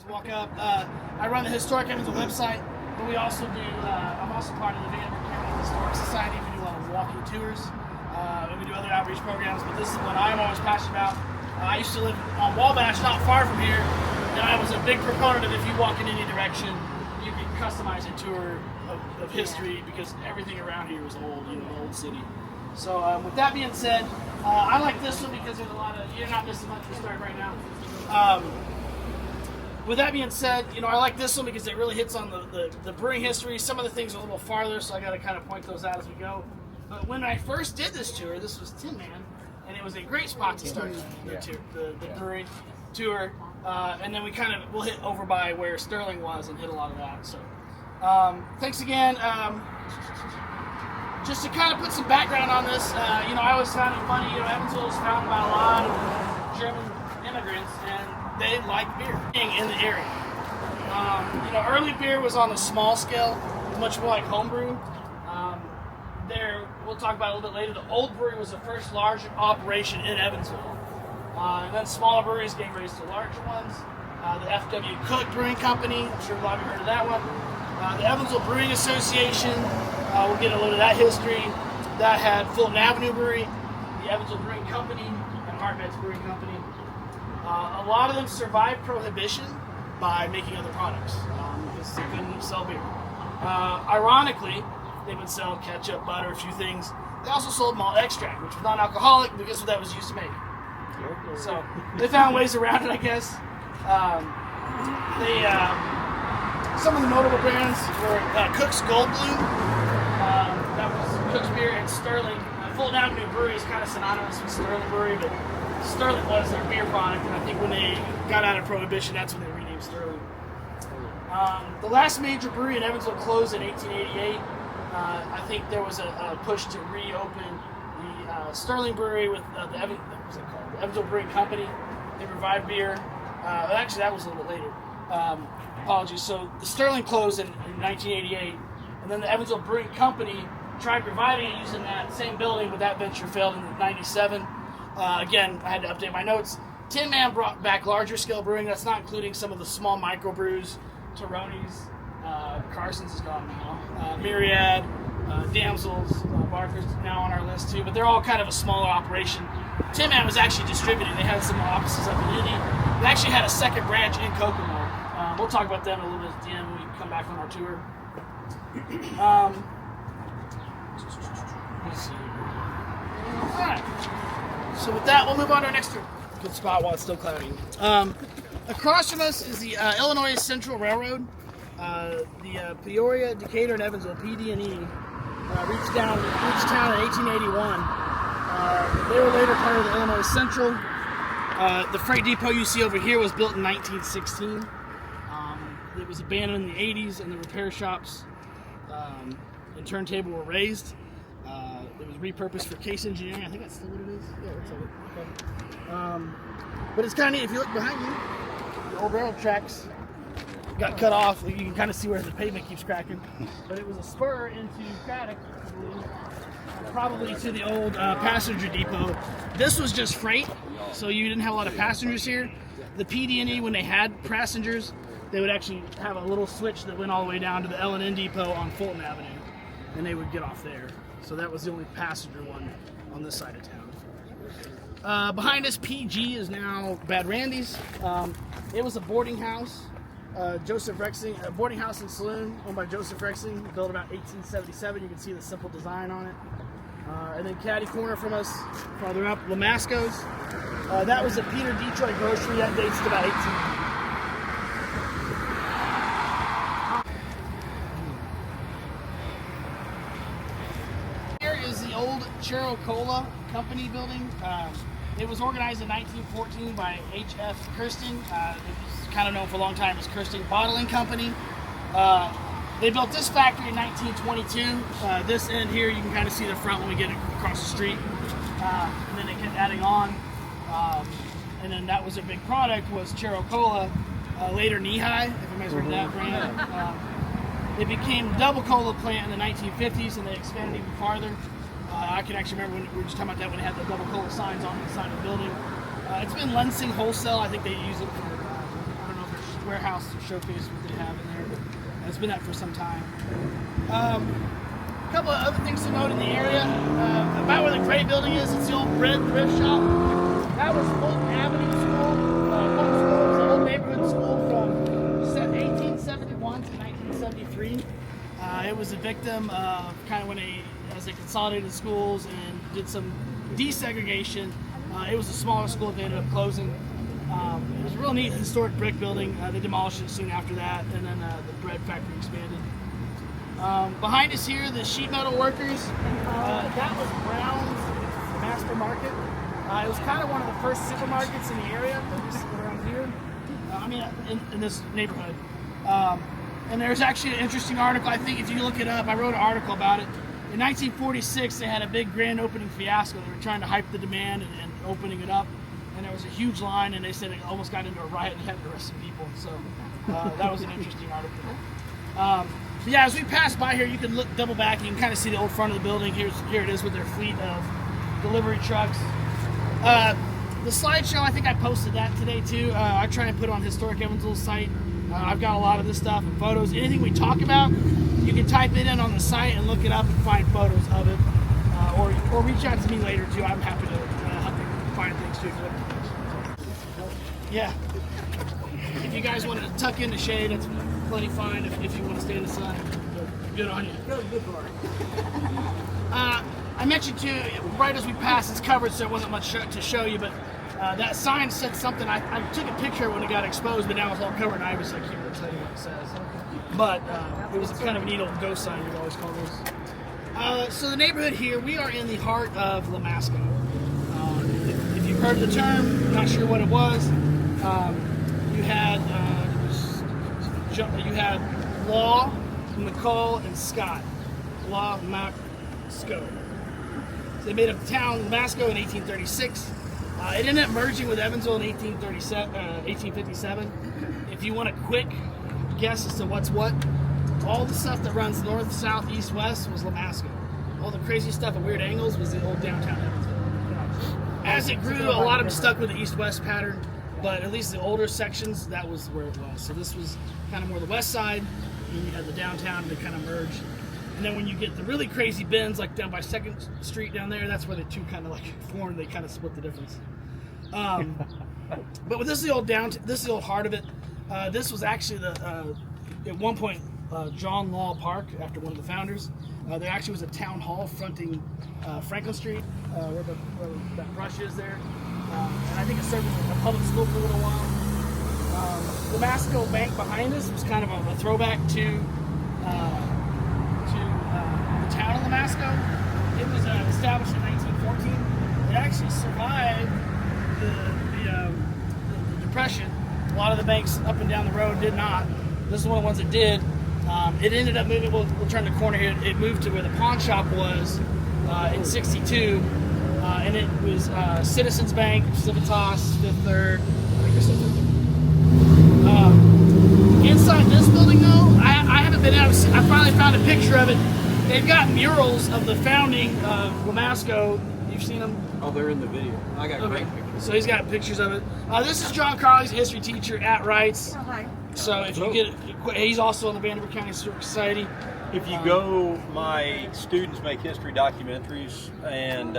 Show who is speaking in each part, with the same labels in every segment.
Speaker 1: Walk up. I run the Historic Evansville website, but we also do. I'm also part of the Evansville County Historic Society. We do a lot of walking tours, and we do other outreach programs. But this is what I'm always passionate about. I used to live on Wabash, not far from here, and I was a big proponent of if you walk in any direction, you can customize a tour of history because everything around here is old, an old city. So with that being said, I like this one because there's a lot of. You're not missing much. We're starting right now. With that being said, I like this one because it really hits on the brewing history. Some of the things are a little farther, so I got to kind of point those out as we go. But when I first did this tour, this was Tin Man, and it was a great spot to start the brewery tour. And then we'll hit over by where Sterling was and hit a lot of that. So thanks again. Just to kind of put some background on this, I always found it funny. Evansville was founded by a lot of German immigrants, and they like beer in the area. Early beer was on a small scale, much more like homebrew. We'll talk about it a little bit later. The old brewery was the first large operation in Evansville. And then smaller breweries gave rise to larger ones. The F.W. Cook Brewing Company, I'm sure a lot of you heard of that one. The Evansville Brewing Association, we'll get a little of that history. That had Fulton Avenue Brewery, the Evansville Brewing Company, and Hartnett's Brewing Company. A lot of them survived Prohibition by making other products because they couldn't sell beer. Ironically, they would sell ketchup, butter, a few things. They also sold malt extract, which was non-alcoholic, but guess what that was used to make? So they found ways around it, I guess. Some of the notable brands were Cook's Gold Bloom. That was Cook's beer, and Sterling. Fulton Avenue Brewery is kind of synonymous with Sterling Brewery, but Sterling was their beer product, and I think when they got out of Prohibition, that's when they renamed Sterling. The last major brewery in Evansville closed in 1888. I think there was a push to reopen the Sterling Brewery with the Evansville Brewing Company. They revived beer. Actually, that was a little bit later. Apologies. So the Sterling closed in 1988, and then the Evansville Brewing Company tried reviving it using that same building, but that venture failed in 97. Again, I had to update my notes. Tin Man brought back larger scale brewing. That's not including some of the small microbrews, Taroni's, Carson's is gone now, Myriad, Damsels, Barker's now on our list too, but they're all kind of a smaller operation. Tin Man was actually distributing. They had some offices up in Indy. They actually had a second branch in Kokomo. We'll talk about them a little bit at the end when we come back on our tour. Let's see. All right. So with that, we'll move on to our next good spot while it's still cloudy. Across from us is the Illinois Central Railroad. The Peoria, Decatur, and Evansville (PD&E) reached town in 1881. They were later part of the Illinois Central. The freight depot you see over here was built in 1916. It was abandoned in the 80s, and the repair shops and turntable were raised. It was repurposed for case engineering. I think that's still what it is. Yeah, looks like it. Okay. But it's kind of neat. If you look behind you, the old railroad tracks got cut off. You can kind of see where the pavement keeps cracking. But it was a spur into Craddock, I believe, probably to the old passenger depot. This was just freight, so you didn't have a lot of passengers here. The PD&E, when they had passengers, they would actually have a little switch that went all the way down to the L&N depot on Fulton Avenue, and they would get off there. So that was the only passenger one on this side of town. Behind us, PG is now Bad Randy's. It was a boarding house. Joseph Rexing, a boarding house and saloon owned by Joseph Rexing, built about 1877. You can see the simple design on it. And then caddy corner from us, farther up, Lamasco's. That was a Peter Detroit grocery. That dates to about 18. Here is the old Chero-Cola Company building. It was organized in 1914 by H.F. Kirsting. It was kind of known for a long time as Kirsting Bottling Company. They built this factory in 1922. This end here, you can kind of see the front when we get across the street. And then they kept adding on. And then that was a big product, was Chero Cola, later Knee-High, if anybody's heard of that brand. It became Double Cola plant in the 1950s, and they expanded even farther. I can actually remember when we were just talking about that when they had the Double Cola signs on the side of the building. It's been Lensing Wholesale. I think they use it for, I don't know if there's warehouse or showcase what they have in there, but it's been that for some time. A couple of other things to note in the area. About where the gray building is, it's the old bread thrift shop. That was Fulton Avenue School. Fulton School was an old neighborhood school from 1871 to 1973. It was a victim of kind of when as they consolidated schools and did some desegregation. It was a smaller school that they ended up closing. It was a real neat historic brick building. They demolished it soon after that, and then the bread factory expanded. Behind us here, the sheet metal workers. That was Brown's Master Market. It was kind of one of the first supermarkets in the area, around here. In this neighborhood. And there's actually an interesting article. I think if you look it up, I wrote an article about it. In 1946, they had a big grand opening fiasco. They were trying to hype the demand and opening it up, and there was a huge line, and they said it almost got into a riot and had to arrest some people. So that was an interesting article. But yeah, as we pass by here, you can look double back. You can kind of see the old front of the building. Here it is with their fleet of delivery trucks. The slideshow, I think I posted that today too. I try and put it on Historic Evansville's site. I've got a lot of this stuff and photos. Anything we talk about, you can type it in on the site and look it up and find photos of it. Or reach out to me later too. I'm happy to help you find things too. Yeah. If you guys want to tuck in the shade, that's plenty fine. If you want to stay in the sun, good on you.
Speaker 2: Good boy.
Speaker 1: I mentioned too, right as we passed, it's covered, so there wasn't much to show you, but that sign said something. I took a picture when it got exposed, but now it's all covered in ivy, so I can't really tell you what it says. But it was kind of a neat old ghost sign, you'd always call those. So the neighborhood here, we are in the heart of Lamasco. If you've heard the term, not sure what it was, you had Law, McCall, and Scott. Law, Mac, Sco. So they made up the town Lamasco in 1836. It ended up merging with Evansville in 1857. If you want a quick guess as to what's what, all the stuff that runs north, south, east, west was Lamasco. All the crazy stuff at weird angles was the old downtown Evansville. As it grew, a lot of them stuck with the east-west pattern, but at least the older sections, that was where it was. So this was kind of more the west side, and then you had the downtown, and they kind of merged. And then when you get the really crazy bends, like down by 2nd Street down there, that's where the two kind of like formed. They kind of split the difference. But this is the old this is the old heart of it. This was actually at one point John Law Park, after one of the founders. There actually was a town hall fronting Franklin Street, where that brush is there. And I think it served as a public school for a little while. The Masco Bank behind us was kind of a throwback to the town of Lamasco. It was established in 1914. It actually survived the Depression. A lot of the banks up and down the road did not. This is one of the ones that did. It ended up moving, we'll turn the corner here, it moved to where the pawn shop was in 62. And it was Citizens Bank, Civitas, Fifth Third. I think it's Fifth Third. Inside this building though, I haven't been out. I finally found a picture of it. They've got murals of the founding of Lamasco. You've seen them?
Speaker 3: Oh, they're in the video. I got great pictures.
Speaker 1: So he's got pictures of it. This is John Carley's a history teacher at Wrights.
Speaker 2: Oh, hi.
Speaker 1: So if you get, he's also on the Vanderbilt County Historic Society.
Speaker 3: If you go, my students make history documentaries, and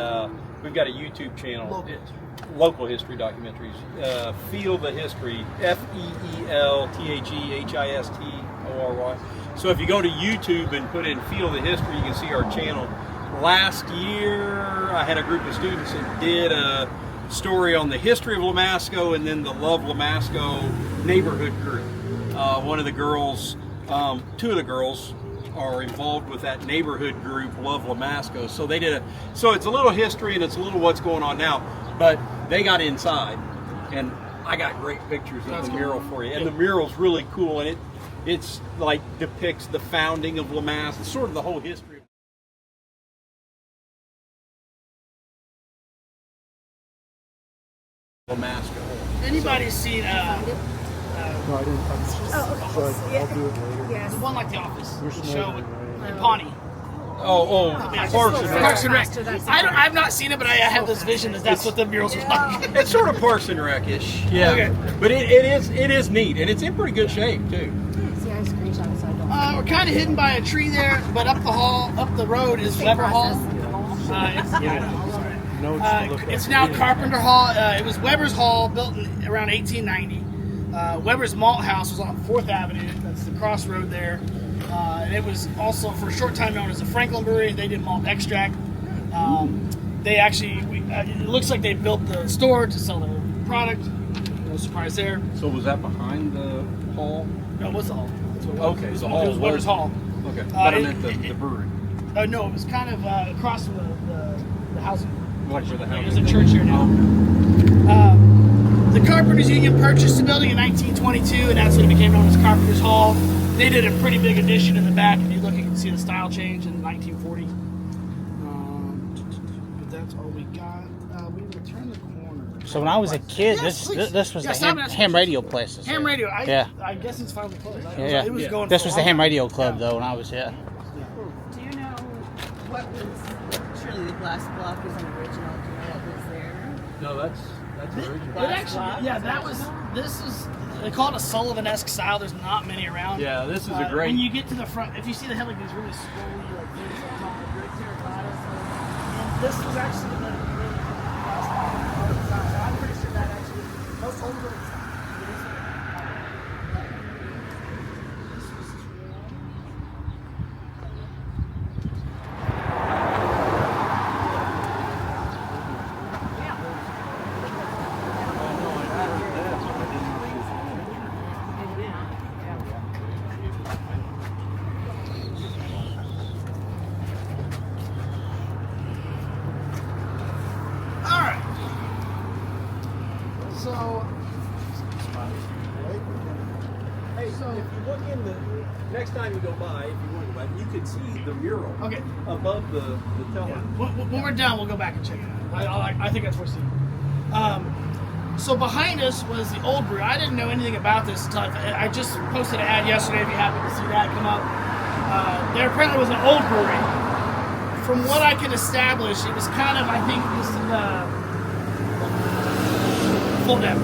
Speaker 3: we've got a YouTube channel. Local history documentaries. Feel the History, FeelTheHistory. So if you go to YouTube and put in Feel the History, you can see our channel. Last year, I had a group of students that did a story on the history of Lamasco, and then the Love Lamasco neighborhood group. One of the girls, two of the girls are involved with that neighborhood group, Love Lamasco. So they did so it's a little history and it's a little what's going on now, but they got inside, and I got great pictures of the mural for you. And the mural's really cool, and It's like depicts the founding of Lamask. It's sort of the whole history of Lamask.
Speaker 1: Anybody's seen
Speaker 2: No, I didn't.
Speaker 4: Oh, okay.
Speaker 2: I'll do it later.
Speaker 4: Yes.
Speaker 1: the one like The Office,
Speaker 2: You're
Speaker 1: the
Speaker 2: smarter
Speaker 1: show
Speaker 2: than
Speaker 1: with
Speaker 2: I am.
Speaker 1: Pawnee?
Speaker 3: Parks and Rec.
Speaker 1: Parks and Rec.
Speaker 4: That's
Speaker 1: I've not seen it, but I have this vision that's what the murals was like.
Speaker 3: It's sort of Parks and Rec-ish. Yeah.
Speaker 1: Okay.
Speaker 3: But it is neat, and it's in pretty good shape too.
Speaker 4: See, I screenshot it so I don't.
Speaker 1: We're kind of hidden by a tree there, but up the road is Weber Hall. It's now Carpenter Hall. It was Weber's Hall, built in around 1890. Weber's Malt House was on 4th Avenue. That's the crossroad there. And it was also for a short time known as the Franklin Brewery. They did malt extract. They actually, it looks like they built the store to sell their product. No surprise there.
Speaker 3: So was that behind the hall?
Speaker 1: No, it was the hall. That's what it was.
Speaker 3: Okay,
Speaker 1: It was,
Speaker 3: the
Speaker 1: it
Speaker 3: hall
Speaker 1: was Weber's
Speaker 3: was-
Speaker 1: Hall.
Speaker 3: Okay. But I
Speaker 1: it-
Speaker 3: meant the brewery.
Speaker 1: No, it was kind of across from the housing.
Speaker 3: Like where the house
Speaker 1: There's a church here now. The Carpenters Union purchased the building in 1922, and that's when it became known as Carpenters Hall. They did a pretty big addition in the back. If you look, you can see the style change in 1940. But that's all we got. We will turn the corner.
Speaker 5: So when I was a kid,
Speaker 1: Yes,
Speaker 5: this
Speaker 1: please.
Speaker 5: was
Speaker 1: Yes,
Speaker 5: the
Speaker 1: I'm
Speaker 5: ham,
Speaker 1: asking
Speaker 5: ham
Speaker 1: questions.
Speaker 5: radio places.
Speaker 1: Ham radio. I guess it's finally closed.
Speaker 5: Yeah.
Speaker 1: It was going.
Speaker 5: This
Speaker 1: for
Speaker 5: was
Speaker 1: a
Speaker 5: the
Speaker 1: long
Speaker 5: ham
Speaker 1: time.
Speaker 5: radio club
Speaker 1: Yeah.
Speaker 5: though when I was
Speaker 4: Do you know what was surely the glass block is an original? Do you know what was there?
Speaker 3: No, that's original.
Speaker 1: It actually, yeah, that was. This is. They call it a Sullivan-esque style. There's not many around.
Speaker 3: Yeah, this is a great.
Speaker 1: When you get to the front, if you see the head like these really swirly, like things on top of brick terracotta. And this was actually the really last time. So I'm pretty sure that actually most older ones. Alright. So,
Speaker 3: Hey, so if you look in the next time you go by, if you want to go by, you could see the mural
Speaker 1: okay.
Speaker 3: above the teller.
Speaker 1: Yeah. When we're done, we'll go back and check it out. I think that's worth seeing. So behind us was the old brewery. I didn't know anything about this until I just posted an ad yesterday. If you happen to see that come up, there apparently was an old brewery. From what I can establish, it was kind of, I think, full depth.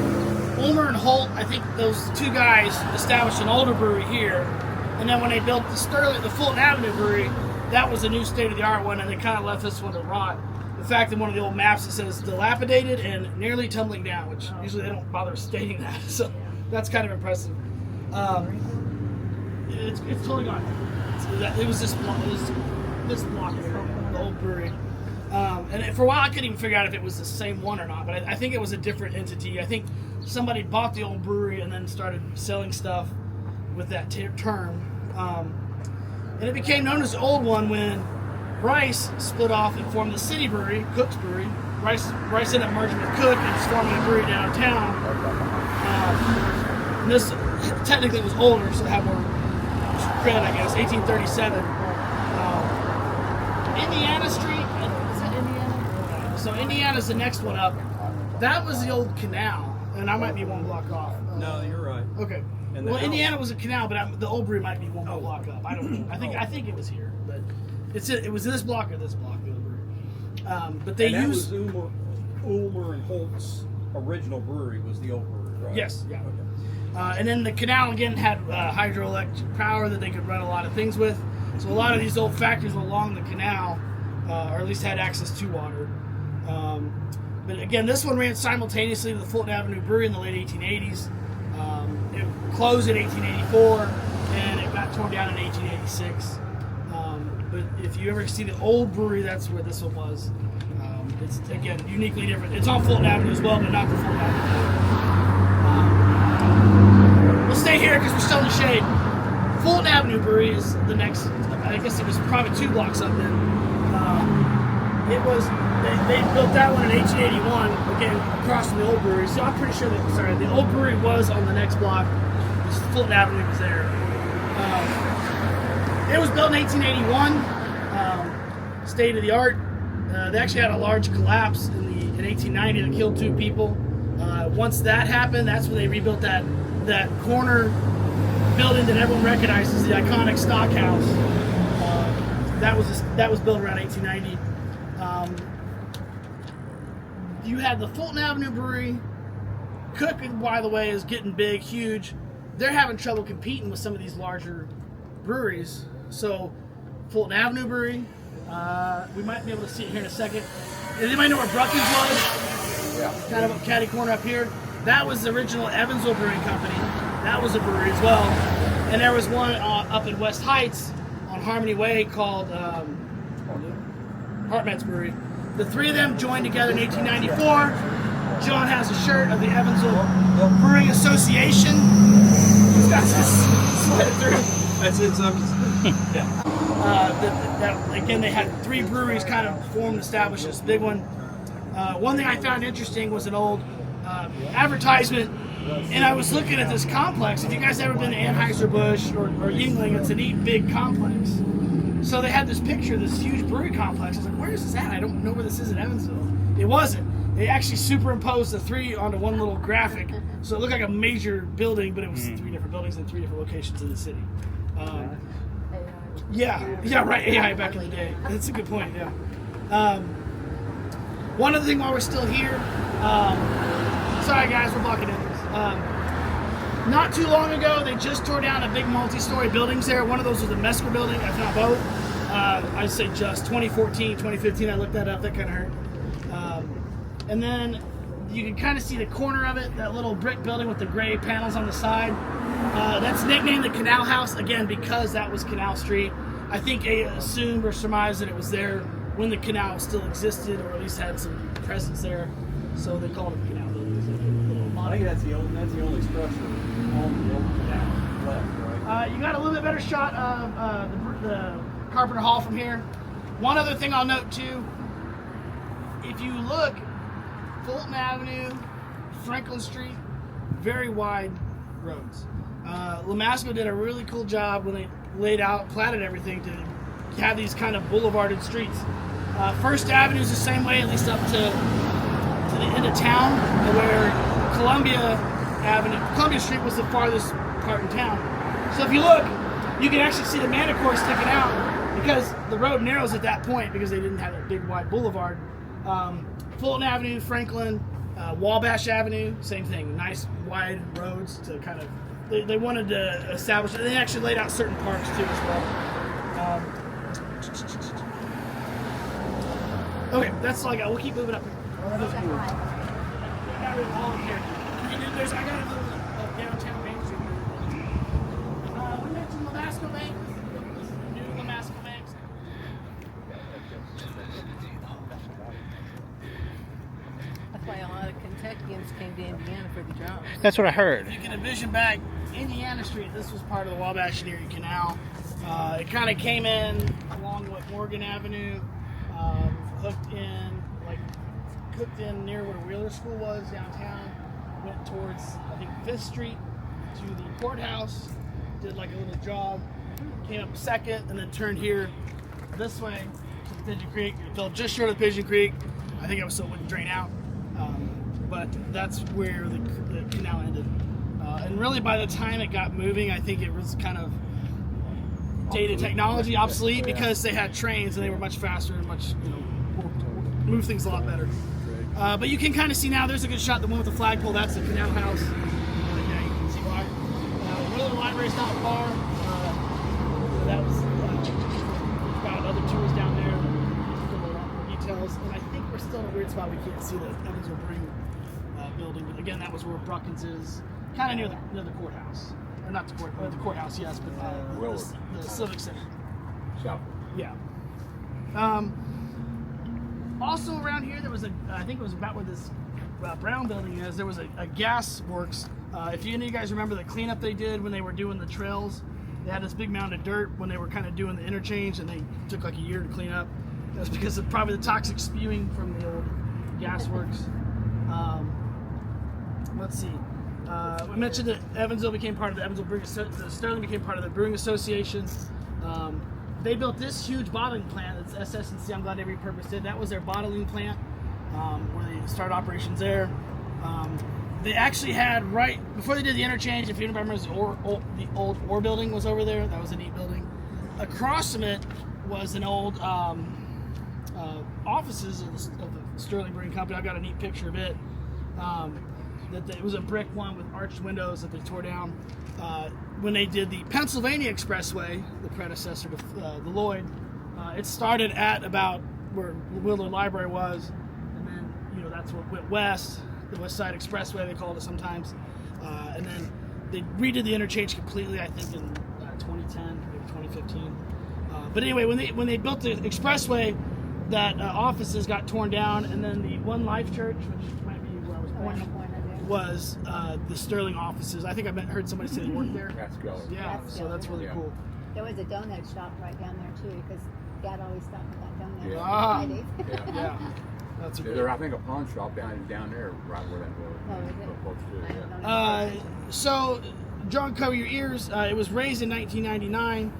Speaker 1: Ulmer and Holt, I think those two guys established an older brewery here, and then when they built the Fulton Avenue brewery, that was a new state-of-the-art one, and they kind of left this one to rot. In fact, in one of the old maps it says dilapidated and nearly tumbling down, which usually they don't bother stating that, so that's kind of impressive. It's totally gone. It was this block here, the old brewery. And for a while I couldn't even figure out if it was the same one or not, but I think it was a different entity. I think somebody bought the old brewery and then started selling stuff with that term. And it became known as the old one when Rice split off and formed the City Brewery, Cook's Brewery. Rice ended up merging with Cook and forming a brewery downtown. And this technically was older, so it had more credit, I guess. 1837. Indiana Street. Is that Indiana? So Indiana's the next one up. That was the old canal, and I might be one block off.
Speaker 3: No, you're right.
Speaker 1: Okay.
Speaker 3: And the
Speaker 1: Well,
Speaker 3: house-
Speaker 1: Indiana was a canal, but the old brewery might be one more block up. I don't know. I think it was here, but it was this block or this block, the old brewery. But they
Speaker 3: and that
Speaker 1: used.
Speaker 3: was Ulmer and Holt's original brewery was the old brewery, right?
Speaker 1: Yes, yeah.
Speaker 3: Okay.
Speaker 1: And then the canal again had hydroelectric power that they could run a lot of things with. So a lot of these old factories along the canal, or at least had access to water. But again, this one ran simultaneously to the Fulton Avenue Brewery in the late 1880s. It closed in 1884, and it got torn down in 1886. But if you ever see the old brewery, that's where this one was. It's again uniquely different. It's on Fulton Avenue as well, but not the Fulton Avenue. We'll stay here because we're still in the shade. Fulton Avenue Brewery is the next. I guess it was probably 2 blocks up then. It was they built that one in 1881, again across from the old brewery. So I'm pretty sure the old brewery was on the next block. Fulton Avenue was there. It was built in 1881, state of the art. They actually had a large collapse in 1890 that killed 2 people. Once that happened, that's when they rebuilt that corner building that everyone recognizes, the iconic stock house. That was built around 1890. You had the Fulton Avenue Brewery. Cook, by the way, is getting big, huge. They're having trouble competing with some of these larger breweries. So, Fulton Avenue Brewery, we might be able to see it here in a second. Anybody know where Bruckens was?
Speaker 3: Yeah.
Speaker 1: Kind of a catty corner up here. That was the original Evansville Brewing Company. That was a brewery as well. And there was one up in West Heights on Harmony Way called Hartman's Brewery. The 3 of them joined together in 1894. John has a shirt of the Evansville Brewing Association. He's got this slid through.
Speaker 3: That's it. Yeah.
Speaker 1: Again, they had 3 breweries kind of formed and established this big one. One thing I found interesting was an old advertisement, and I was looking at this complex. If you guys ever been to Anheuser-Busch or Yuengling, it's a neat big complex. So they had this picture of this huge brewery complex. I was like, where is this at? I don't know where this is in Evansville. It wasn't. They actually superimposed the 3 onto one little graphic. So it looked like a major building, but it was 3 different buildings in 3 different locations in the city. Yeah, right, AI back in the day. That's a good point, yeah. One other thing while we're still here, sorry guys, we're blocking in. Not too long ago, they just tore down a big multi-story buildings there. One of those was the Mesker building, if not both. I'd say just 2014, 2015, I looked that up, that kind of hurt. And then you can kind of see the corner of it, that little brick building with the gray panels on the side. That's nicknamed the Canal House, again, because that was Canal Street. I think they assumed or surmised that it was there when the canal still existed, or at least had some presence there. So they called it the Canal Building.
Speaker 3: I think that's the only structure on the old canal left, right?
Speaker 1: You got a little bit better shot of the Carpenter Hall from here. One other thing I'll note too, if you look, Fulton Avenue, Franklin Street, very wide roads. Lamasco did a really cool job when they platted everything to have these kind of boulevarded streets. First Avenue is the same way, at least up to the end of town, where Columbia Street was the farthest part in town. So if you look, you can actually see the Manicore sticking out because the road narrows at that point because they didn't have that big wide boulevard. Fulton Avenue, Franklin, Wabash Avenue, same thing. Nice wide roads to kind of, they wanted to establish, and they actually laid out certain parks too as well. Okay, that's all I got. We'll keep moving up here. I got it all here. I got a little downtown Main Street. We mentioned Lamasco Bank. New Lamasco Banks.
Speaker 2: That's why a lot of Kentuckians came to Indiana for the jobs.
Speaker 5: That's what I heard.
Speaker 1: You can envision back Indiana Street. This was part of the Wabash and Erie Canal. It kind of came in along with Morgan Avenue, hooked in near where Wheeler School was downtown. Went towards, I think, 5th Street to the courthouse. Did like a little jog. Came up 2nd and then turned here this way to the Pigeon Creek. It fell just short of the Pigeon Creek. I think it was so it wouldn't drain out. But that's where the canal ended. And really by the time it got moving, I think it was kind of dated technology, obsolete, because they had trains and they were much faster and much, move things a lot better. But you can kind of see now, there's a good shot, the one with the flagpole, that's the Canal House. Yeah, you can see why. One of the libraries not far. That was about other tours down there. A little more details. And I think we're still in a weird spot. We can't see the Evansville Brewing building. But again, that was where Bruckens is. Kind of near the courthouse. Or not the courthouse, yes, but the Civic Center.
Speaker 3: South.
Speaker 1: Yeah. Also around here, there was I think it was about where this Brown building is, there was a gas works. If any of you guys remember the cleanup they did when they were doing the trails, they had this big mound of dirt when they were kind of doing the interchange, and they took like a year to clean up. That's because of probably the toxic spewing from the old gas works. Let's see. I mentioned that Evansville became part of the Evansville Brewing. Sterling became part of the Brewing Association. They built this huge bottling plant. It's SS&C. I'm glad they repurposed it. That was their bottling plant where they started operations there. They actually had, right before they did the interchange, if you remember, the old ore building was over there. That was a neat building. Across from it was an old offices of the Sterling Brewing Company. I've got a neat picture of it. It was a brick one with arched windows that they tore down. When they did the Pennsylvania Expressway, the predecessor to the Lloyd, it started at about where the Willard Library was, and then that's what went west, the West Side Expressway they called it sometimes, and then they redid the interchange completely, I think in 2010, maybe 2015. But anyway, when they built the expressway, that offices got torn down, and then the One Life Church, which might be where I was pointing, was the Sterling offices. I think I heard somebody say they worked there.
Speaker 5: That's go.
Speaker 1: Yeah, so that's really cool.
Speaker 6: There was a donut shop right down there too, because Dad always stopped at that donut
Speaker 5: Yeah.
Speaker 6: shop
Speaker 1: Ah.
Speaker 6: on Fridays.
Speaker 1: Yeah, that's a
Speaker 5: There's, I think, a pawn shop down there, right where that was.
Speaker 6: Oh, is it?
Speaker 5: Close to it,
Speaker 6: I
Speaker 5: yeah.
Speaker 6: don't know.
Speaker 1: So, John, cover your ears. It was raised in 1999.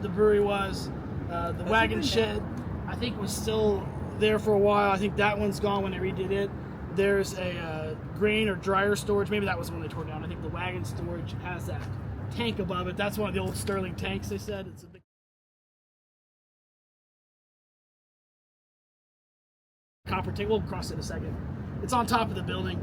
Speaker 1: The brewery was. The wagon shed, I think, was still there for a while. I think that one's gone when they redid it. There's a grain or dryer storage. Maybe that was when they tore down. I think the wagon storage has that tank above it. That's one of the old Sterling tanks, they said. It's a big copper tank. We'll cross it in a second. It's on top of the building.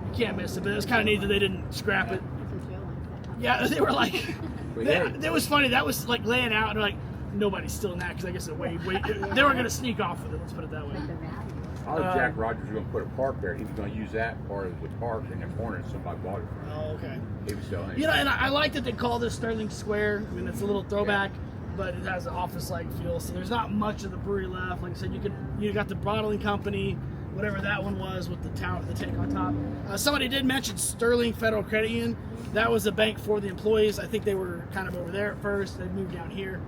Speaker 1: You can't miss it, but it was kind of neat that they didn't scrap it.
Speaker 6: This is your one.
Speaker 1: Yeah, they were like,
Speaker 5: We had-
Speaker 1: that was funny. That was like laying out, and they're like, nobody's stealing that because I guess they were going to sneak off with it. Let's put it that way.
Speaker 6: Like the value.
Speaker 5: I thought Jack Rogers was going to put a park there. He was going to use that part as the park in the corner, and somebody bought it.
Speaker 1: Oh, okay.
Speaker 5: He was selling it.
Speaker 1: You know, and I like that they call this Sterling Square. I mean, it's a little throwback, but it has an office-like feel. So there's not much of the brewery left. Like I said, you got the bottling company, whatever that one was, with the tower, the tank on top. Somebody did mention Sterling Federal Credit Union. That was a bank for the employees. I think they were kind of over there at first. They moved down here.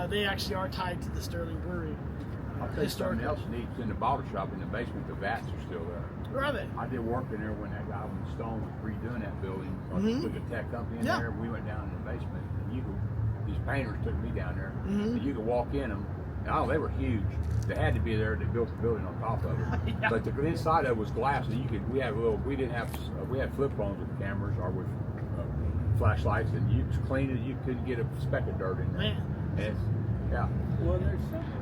Speaker 1: They actually are tied to the Sterling Brewery.
Speaker 5: I'll tell you something else neat. In the bottle shop in the basement, the vats are still there.
Speaker 1: Where are they?
Speaker 5: I did work in there when that guy with Stone was redoing that building. With the tech company in
Speaker 1: Yeah.
Speaker 5: there, we went down in the basement, and these painters took me down there,
Speaker 1: Mm-hmm.
Speaker 5: and you could walk in them. Oh, they were huge. They had to be there. They built the building on top of it.
Speaker 1: Yeah.
Speaker 5: But the inside of it was glass, and we had flip phones with cameras or with flashlights, and you just clean it. You couldn't get a speck of dirt in there.
Speaker 1: Man.
Speaker 5: And it's, yeah. Well, there's something.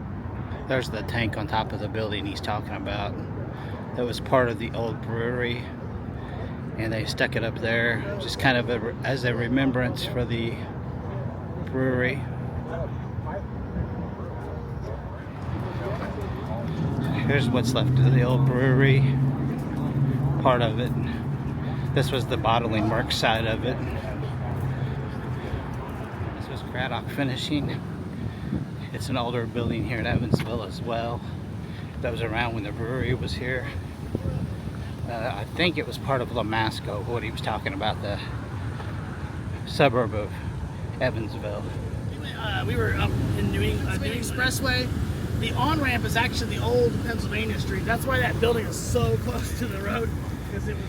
Speaker 7: There's the tank on top of the building he's talking about. That was part of the old brewery, and they stuck it up there just kind of as a remembrance for the brewery. Here's what's left of the old brewery, part of it. This was the bottling works side of it. This was Craddock Finishing. It's an older building here in Evansville as well. That was around when the brewery was here. I think it was part of Lamasco, what he was talking about, the suburb of Evansville.
Speaker 1: We were up in New Expressway. The on-ramp is actually the old Pennsylvania Street. That's why that building is so close to the road, because it was,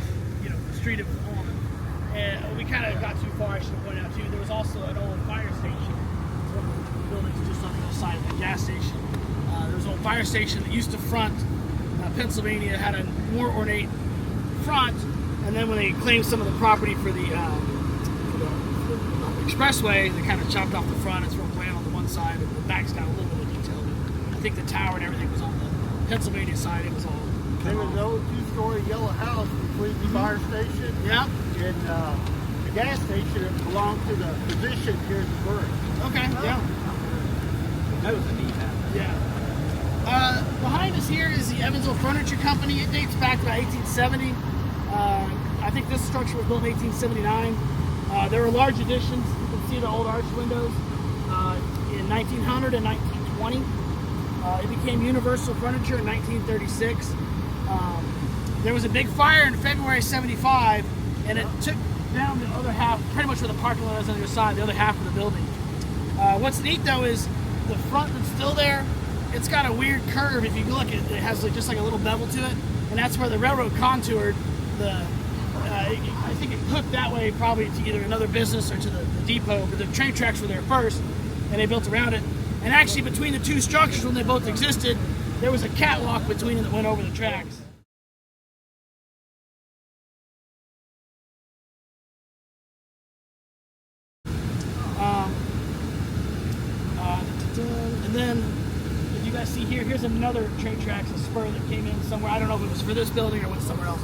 Speaker 1: the street it was on. And we kind of got too far, I should have pointed out too. There was also an old fire station. One of the buildings just on the other side of the gas station. There was an old fire station that used to front Pennsylvania, had a more ornate front, and then when they claimed some of the property for the expressway, they kind of chopped off the front. It's real bland on the one side, and the back's got a little bit of detail. I think the tower and everything was on the Pennsylvania side. It was all.
Speaker 8: There was an old two-story yellow house between the fire station
Speaker 1: Yeah.
Speaker 8: and the gas station that belonged to the physician here at the brewery.
Speaker 1: Okay. Yeah.
Speaker 3: That was a neat house.
Speaker 1: Yeah. Behind us here is the Evansville Furniture Company. It dates back to about 1870. I think this structure was built in 1879. There were large additions. You can see the old arch windows in 1900 and 1920. It became Universal Furniture in 1936. There was a big fire in February '75, and it took down the other half, pretty much where the parking lot is on the other side, the other half of the building. What's neat though is the front that's still there. It's got a weird curve. If you look, it has just like a little bevel to it, and that's where the railroad contoured the I think it hooked that way probably to either another business or to the depot, but the train tracks were there first, and they built around it. And actually, between the two structures, when they both existed, there was a catwalk between them that went over the tracks. And then, if you guys see here, here's another train tracks, a spur that came in somewhere. I don't know if it was for this building or went somewhere else.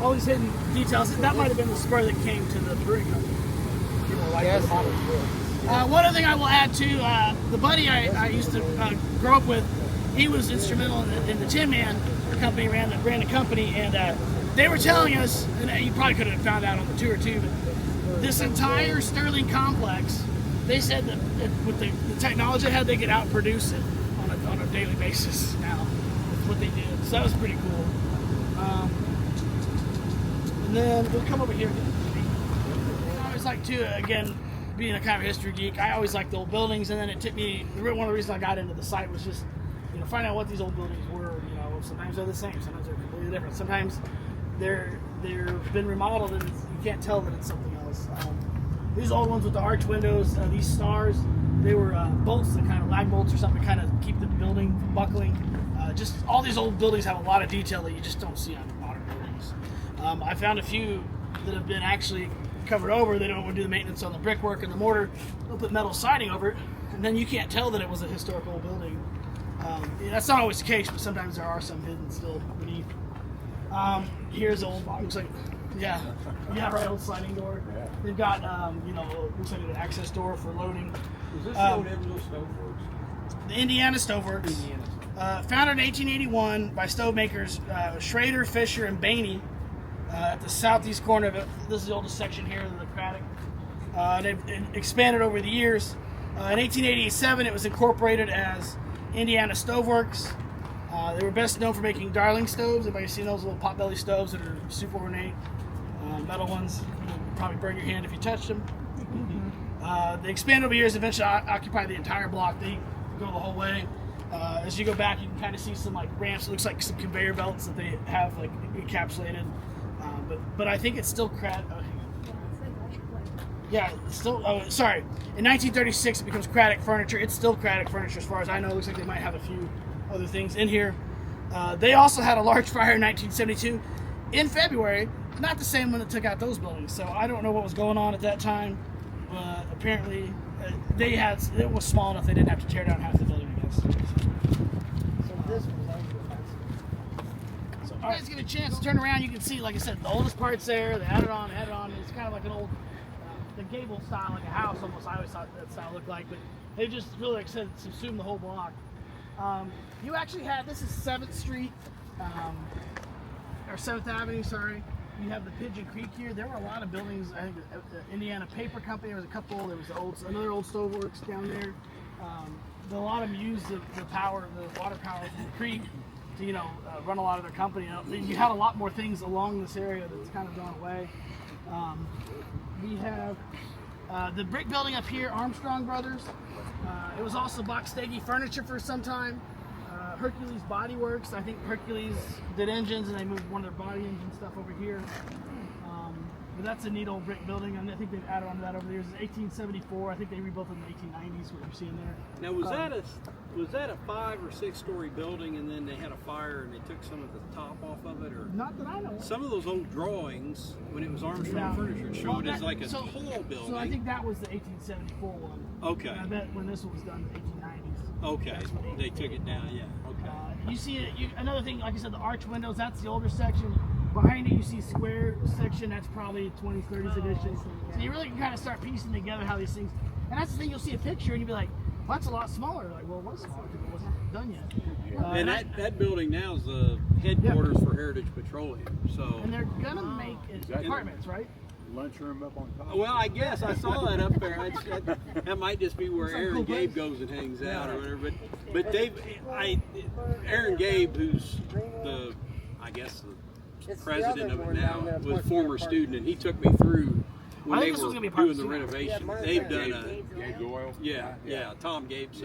Speaker 1: All these hidden details. That might have been the spur that came to the brewery company. One other thing I will add too, the buddy I used to grow up with, he was instrumental in the Tin Man company, ran the company, and they were telling us, and you probably could have found out on the tour too, but this entire Sterling complex, they said that with the technology they had, they could outproduce it on a daily basis now. That's what they did. So that was pretty cool. And then we'll come over here. I always like to, again, being a kind of history geek, I always liked the old buildings, and then it took me, one of the reasons I got into the site was just, find out what these old buildings were. Sometimes they're the same, sometimes they're completely different. Sometimes they've been remodeled and you can't tell that it's something else. These old ones with the arch windows, these stars, they were bolts, that kind of lag bolts or something to kind of keep the building from buckling. Just all these old buildings have a lot of detail that you just don't see on modern buildings. I found a few that have been actually covered over. They don't want to do the maintenance on the brickwork and the mortar. They'll put metal siding over it, and then you can't tell that it was a historical building. That's not always the case, but sometimes there are some hidden still beneath. Here's old, looks like, right, old sliding door. They've got, looks like an access door for loading.
Speaker 3: Is this the old Evansville Stoveworks?
Speaker 1: The Indiana Stoveworks. Founded in 1881 by stove makers Schrader, Fisher, and Bainey at the southeast corner of it. This is the oldest section here, the Craddock. They've expanded over the years. In 1887, it was incorporated as Indiana Stoveworks. They were best known for making Darling stoves. Everybody seen those little potbelly stoves that are super ornate? Metal ones. You'll probably burn your hand if you touched them. They expanded over the years, eventually occupy the entire block. They go the whole way. As you go back, you can kind of see some like ramps. It looks like some conveyor belts that they have like encapsulated. But I think it's still still. Oh, sorry. In 1936, it becomes Craddock Furniture. It's still Craddock Furniture, as far as I know. It looks like they might have a few other things in here. They also had a large fire in 1972 in February. Not the same one that took out those buildings. So I don't know what was going on at that time. Apparently, it was small enough they didn't have to tear down half the building, I guess. So this was so, all right, let's give it a chance to turn around. You can see, like I said, the oldest part's there. They added on. It's kind of like an old, the gable style, like a house almost. I always thought that style looked like, but they just really, like I said, subsumed the whole block. You actually had, this is 7th Street, or 7th Avenue, sorry. You have the Pigeon Creek here. There were a lot of buildings. I think the Indiana Paper Company, there was a couple. There was another old Stoveworks down there. A lot of them used the water power from the creek to, run a lot of their company. You had a lot more things along this area that's kind of gone away. We have the brick building up here, Armstrong Brothers. It was also Boxteggy Furniture for some time. Hercules Body Works. I think Hercules did engines and they moved one of their body engine stuff over here. But that's a neat old brick building, and I think they've added on to that over the years. It's 1874. I think they rebuilt it in the 1890s, what you're seeing there.
Speaker 3: Now, was that a 5 or 6 story building, and then they had a fire and they took some of the top off of it, or
Speaker 1: not that I know.
Speaker 3: Some of those old drawings when it was Armstrong Furniture showed it as like a tall building.
Speaker 1: So I think that was the 1874 one.
Speaker 3: Okay.
Speaker 1: And I bet when this one was done in the 1890s.
Speaker 3: Okay. They took it down. Yeah. Okay.
Speaker 1: You see it. Another thing, like I said, the arch windows. That's the older section. Behind it, you see square section. That's probably 20s, 30s edition. So you really can kind of start piecing together how these things. And that's the thing. You'll see a picture and you'll be like, well, that's a lot smaller. Like, well, it was smaller because it wasn't done yet.
Speaker 3: And that building now is the headquarters for Heritage Petroleum. So.
Speaker 1: And they're gonna make apartments, right?
Speaker 5: Lunchroom up on top.
Speaker 3: Well, I guess I saw that up there. That might just be where Aaron Gabe goes and hangs out or whatever. But Aaron Gabe, who's the president of it now, was a former student, and he took me through when they were doing the renovation. They've done
Speaker 5: Gabe Doyle.
Speaker 3: Yeah, Tom Gabe's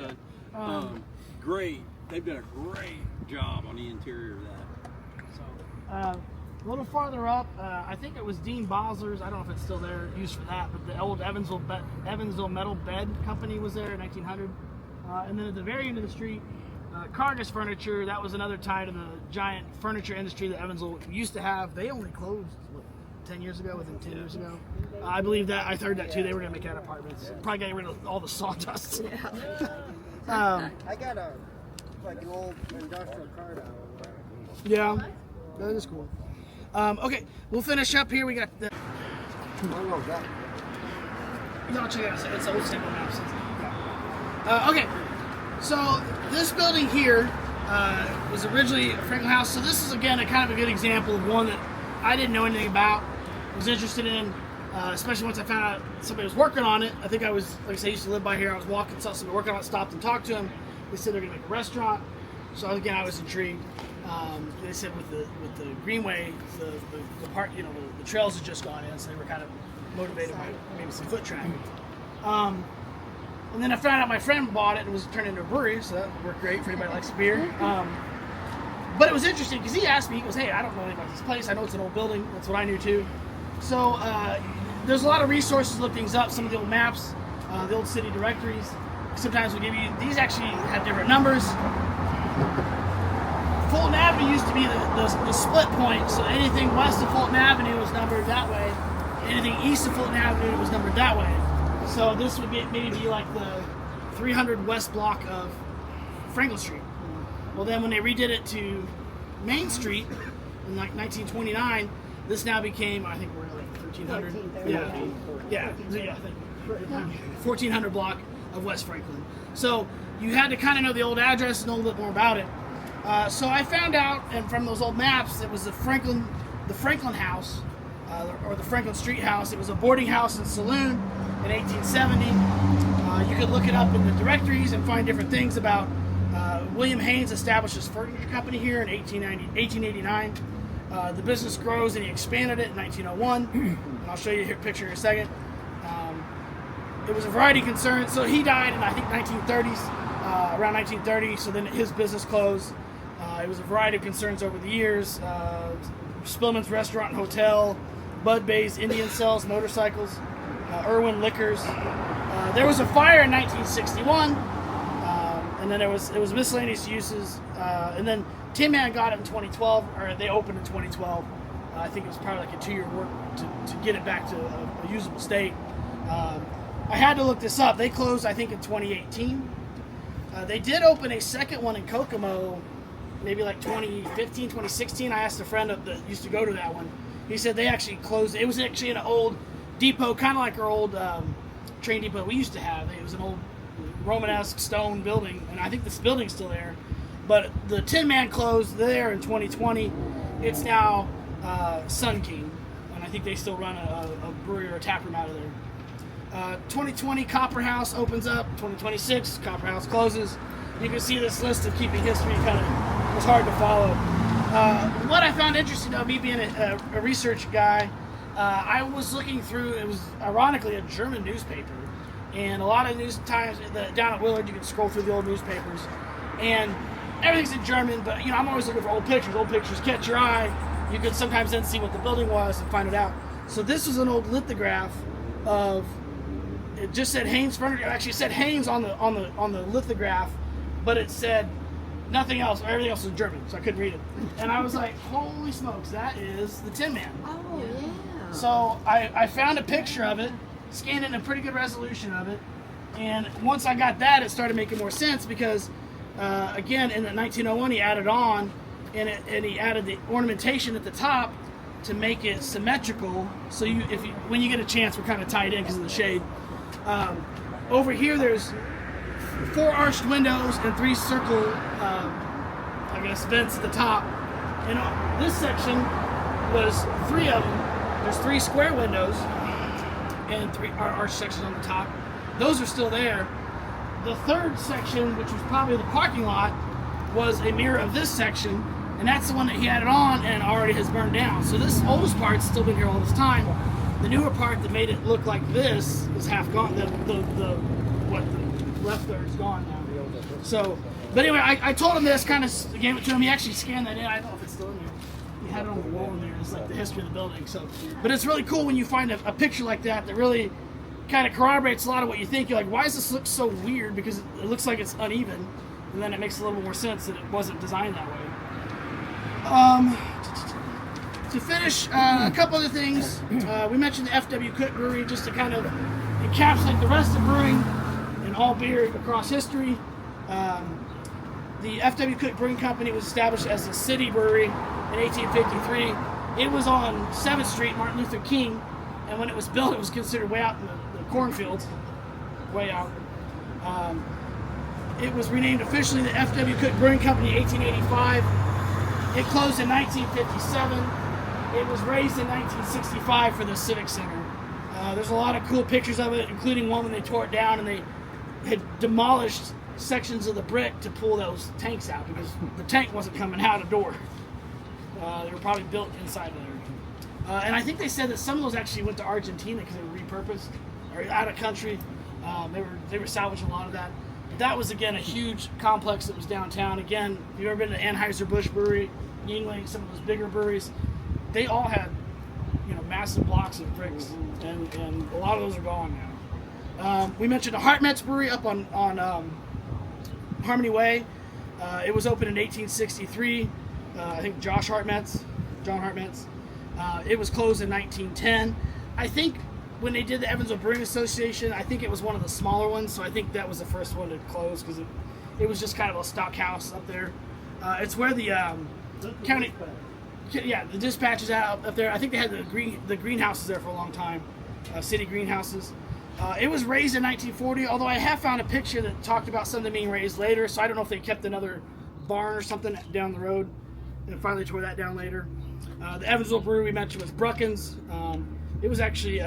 Speaker 3: son. Great. They've done a great job on the interior of that.
Speaker 1: So, A little farther up, I think it was Dean Bosler's. I don't know if it's still there, used for that, but the old Evansville Metal Bed Company was there in 1900. And then at the very end of the street, Cargus Furniture. That was another tie to the giant furniture industry that Evansville used to have. They only closed 10 years ago, within 10 years ago. I believe that. I heard that too. They were going to make out apartments. Probably getting rid of all the sawdust.
Speaker 8: I got an old industrial car down there.
Speaker 1: Yeah, that is cool. Okay, we'll finish up here. We got the. Y'all check it out. It's old sample maps. Okay, so this building here was originally a Franklin house. So this is again a kind of a good example of one that I didn't know anything about, was interested in, especially once I found out somebody was working on it. I think I was, like I said, I used to live by here. I was walking, saw somebody working on it, stopped and talked to them. They said they're going to make a restaurant. So again, I was intrigued. They said with the greenway, the part, you know, the trails had just gone in, so they were kind of motivated by maybe some foot traffic. And then I found out my friend bought it and was turned into a brewery, so that worked great for anybody that likes beer. But it was interesting because he asked me, he goes, hey, I don't know anything about this place. I know it's an old building. That's what I knew too. So there's a lot of resources to look things up, some of the old maps, the old city directories. Sometimes we'll give you, these actually have different numbers. Fulton Avenue used to be the split point, so anything west of Fulton Avenue was numbered that way. Anything east of Fulton Avenue was numbered that way. So this would maybe be like the 300 west block of Franklin Street. Well, then when they redid it to Main Street in like 1929, this now became, I think we're like 1300. Yeah, I think 1400 block of West Franklin. So you had to kind of know the old address and know a little bit more about it. So I found out, and from those old maps, it was the Franklin House, or the Franklin Street House. It was a boarding house and saloon in 1870. You could look it up in the directories and find different things about William Haynes established his furniture company here in 1889. The business grows and he expanded it in 1901. And I'll show you a picture in a second. It was a variety of concerns. So he died in, I think, 1930s, around 1930. So then his business closed. It was a variety of concerns over the years. Spillman's Restaurant and Hotel, Bud Bay's Indian Cells, Motorcycles, Irwin Liquors. There was a fire in 1961, and then it was miscellaneous uses. And then Tin Man got it in 2012, or they opened in 2012. I think it was probably like a 2-year work to get it back to a usable state. I had to look this up. They closed, I think, in 2018. They did open a second one in Kokomo, maybe like 2015, 2016. I asked a friend that used to go to that one. He said they actually closed. It was actually an old depot, kind of like our old train depot we used to have. It was an old Romanesque stone building, and I think this building's still there. But the Tin Man closed there in 2020. It's now Sun King, and I think they still run a brewery or a tap room out of there. 2020 Copper House opens up. 2026 Copper House closes. You can see this list of keeping history kind of was hard to follow. What I found interesting, though, me being a research guy, I was looking through. It was ironically a German newspaper, and a lot of news times down at Willard you can scroll through the old newspapers, and everything's in German. But I'm always looking for old pictures. Old pictures catch your eye. You could sometimes then see what the building was and find it out. So this was an old lithograph of. It just said Haynes Furniture. Actually, it said Haynes on the lithograph, but it said nothing else. Everything else was in German, so I couldn't read it. And I was like, "Holy smokes, that is the Tin Man."
Speaker 2: Oh yeah.
Speaker 1: So I found a picture of it, scanned in a pretty good resolution of it, and once I got that, it started making more sense because, again, in the 1901, he added on, and he added the ornamentation at the top to make it symmetrical. So when you get a chance, we're kind of tied in because of the shade. Over here, there's 4 arched windows and 3 circle, vents at the top. And this section was 3 of them. There's 3 square windows and 3 arched sections on the top. Those are still there. The third section, which was probably the parking lot, was a mirror of this section, and that's the one that he added on and already has burned down. So this oldest part's still been here all this time. The newer part that made it look like this is half gone. The left third is gone now. So, but anyway, I told him this, kind of gave it to him. He actually scanned that in. I don't know if it's still in here. he had it on the wall in there. It's like the history of the building. So, but it's really cool when you find a picture like that really kind of corroborates a lot of what you think. You're like, why does this look so weird? Because it looks like it's uneven, and then it makes a little more sense that it wasn't designed that way. To finish, a couple other things. We mentioned the F.W. Cook Brewery just to kind of encapsulate the rest of brewing and all beer across history. The F.W. Cook Brewing Company was established as a city brewery in 1853. It was on 7th Street, Martin Luther King, and when it was built, it was considered way out in the cornfields, way out. It was renamed officially the F.W. Cook Brewing Company in 1885. It closed in 1957. It was raised in 1965 for the Civic Center. There's a lot of cool pictures of it, including one when they tore it down and they had demolished sections of the brick to pull those tanks out because the tank wasn't coming out the door. They were probably built inside there. And I think they said that some of those actually went to Argentina because they were repurposed or out of country. They were salvaging a lot of that. But that was, again, a huge complex that was downtown. Again, if you've ever been to Anheuser-Busch Brewery, Yingling, some of those bigger breweries, they all had, massive blocks of bricks, and a lot of those are gone now. We mentioned the Hartmetz Brewery up on Harmony Way. It was opened in 1863. I think John Hartmetz. It was closed in 1910. I think when they did the Evansville Brewing Association, I think it was one of the smaller ones, so I think that was the first one to close because it was just kind of a stock house up there. It's where the county, the dispatch is out up there. I think they had the greenhouses there for a long time, city greenhouses. It was raised in 1940, although I have found a picture that talked about something being raised later, so I don't know if they kept another barn or something down the road and finally tore that down later. The Evansville Brewery we mentioned was Bruckens. It was actually,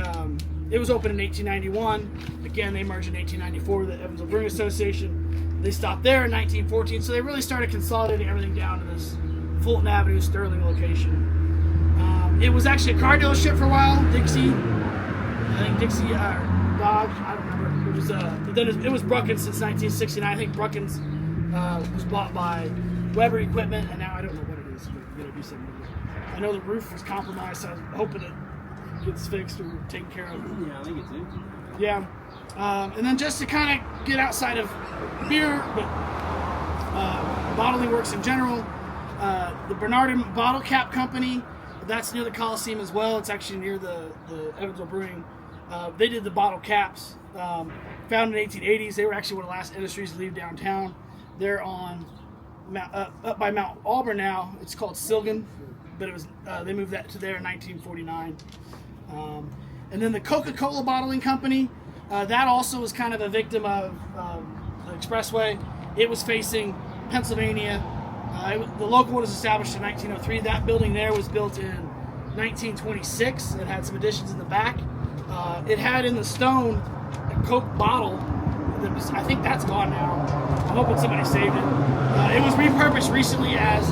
Speaker 1: it was opened in 1891. Again, they merged in 1894 with the Evansville Brewing Association. They stopped there in 1914, so they really started consolidating everything down to this Fulton Avenue, Sterling location. It was actually a car dealership for a while, Dixie. I think Dixie, Dodge, I don't remember. It was, but then it was Bruckens since 1969. I think Bruckens was bought by Weber Equipment, and now I don't know what it is. We're going to do something with it. I know the roof was compromised, so I'm hoping it gets fixed or taken care of.
Speaker 3: Yeah, I think it's in.
Speaker 1: Yeah. And then just to kind of get outside of beer, but bottling works in general, the Bernardin Bottle Cap Company, that's near the Coliseum as well. It's actually near the Evansville Brewing. They did the bottle caps. Founded in the 1880s. They were actually one of the last industries to leave downtown. They're on up by Mount Auburn now. It's called Silgan, but it was they moved that to there in 1949. And then the Coca-Cola Bottling Company, that also was kind of a victim of the expressway. It was facing Pennsylvania. The local one was established in 1903. That building there was built in 1926. It had some additions in the back. It had in the stone a Coke bottle. I think that's gone now. I'm hoping somebody saved it. It was repurposed recently as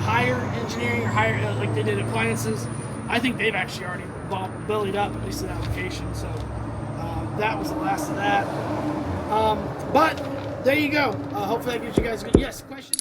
Speaker 1: higher engineering or higher, like they did appliances. I think they've actually already bellied up, at least in that location. So that was the last of that. But there you go. Hopefully that gives you guys a good, yes, question?